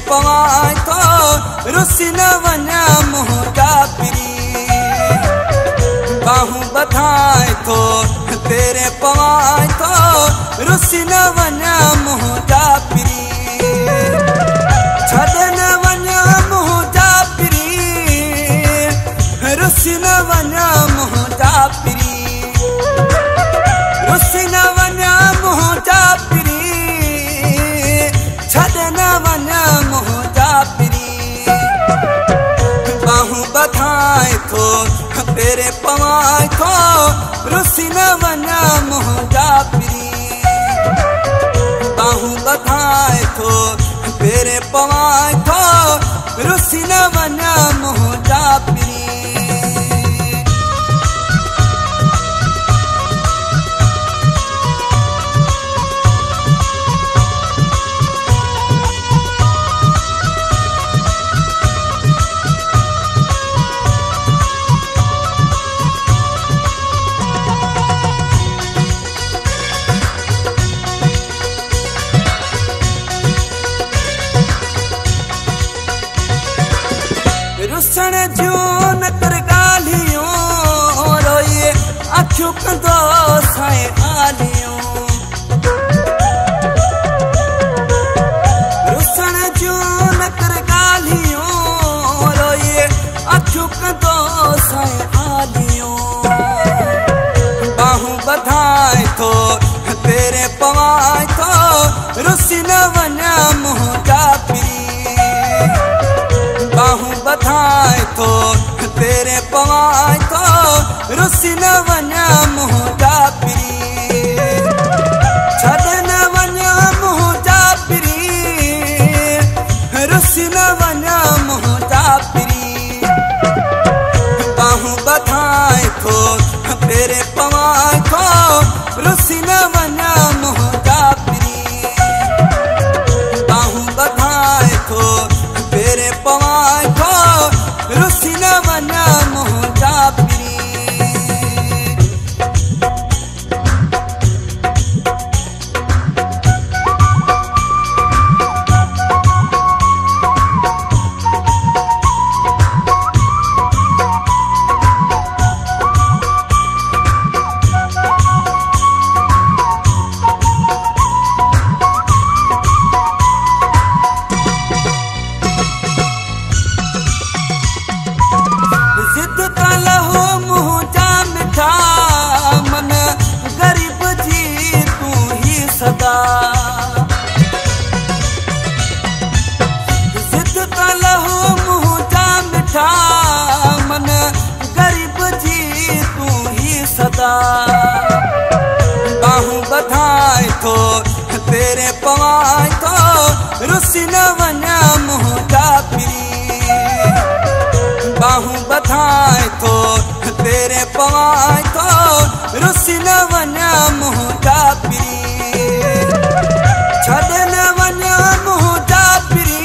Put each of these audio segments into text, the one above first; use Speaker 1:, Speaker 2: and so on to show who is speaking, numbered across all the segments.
Speaker 1: पवां थो रुसी न वञा मुंहिंजा पिरी बाहूं ॿधाए थो तेरे पवां थो रुसी न वञा मुंहिंजा पिरी छॾे न वञा मुंहिंजा पिरी रुसी न वञा मुंहिंजा पिरी रुसी न वञा मुंहिंजा पिरी छॾे न वञा मुंहिंजा पिरी बाहूं ॿधाए थो तेरे पवां थो रुसी न वञा मुंहिंजा पिरी बाहूं ॿधाए थो तेरे पवां थो रुसी न वञा मुंहिंजा पिरी रुसण जूं न कर ॻाल्हियूं रोइए अखियूं कंदो साईं आलियूं रुसण जूं न कर ॻाल्हियूं रोइए अखियूं कंदो साईं आलियूं बाहूं ॿधाए थो तेरे पवां थो रुसी न वञा मुंहिंजा पिरी बाहूं ॿधाए थो तेरे पवां थो रुसी न वञा मुंहिंजा पिरी छॾे न वञा मुंहिंजा पिरी रुसी न वञा मुंहिंजा पिरी बाहूं ॿधाए थो तेरे पवां थो रुसी न वञा मुंहिंजा पिरी बाहूं ॿधाए थो तेरे पवां थो रुसी न वञा मुंहिंजा पिरी मन गरीब जी तूं ही सदा जिद का लहू मुंहिंजा मिठा मन गरीब जी तूं ही सदा बाहूं ॿधाए थो तेरे पवां थो रुसी न वञा मुंहिंजा पिरी बाहूं ॿधाए थो तेरे पवां थो रुसी न वञा मुंहिंजा पिरी छॾे न वञा मुंहिंजा पिरी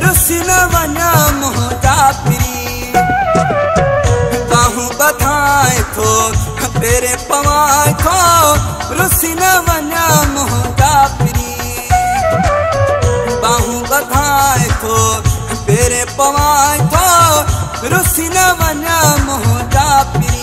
Speaker 1: रुसी न वञा मुंहिंजा पिरी बाहूं ॿधाए थो तेरे पवां थो रुसी न वञा मुंहिंजा पिरी बाहूं ॿधाए थो तेरे पवां थो रुसी न वञा मुंहिंजा पिरी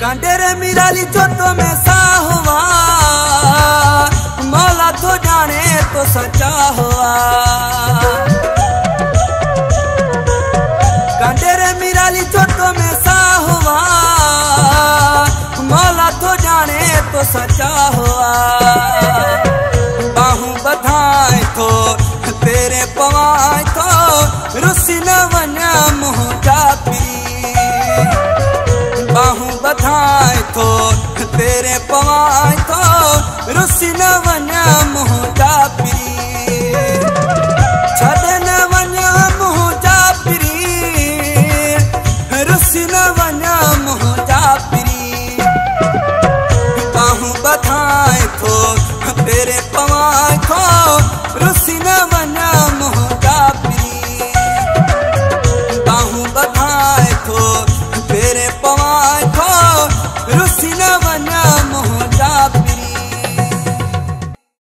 Speaker 1: कंडेरे मिराली चोटो में सा हुआ मौला तो जाने तो सच्चा हुआ कंडेरे मिराली चोटो में सा हुआ मौला तो जाने तो सच्चा हुआ बाहूं ॿधाए थो तेरे पवां थो रुसी न वञा मुंहिंजा पिरी बाहूं ॿधाए थो तेरे पवां थो रुसी न वञा मुंहिंजा पिरी छॾे न वञा रुसी न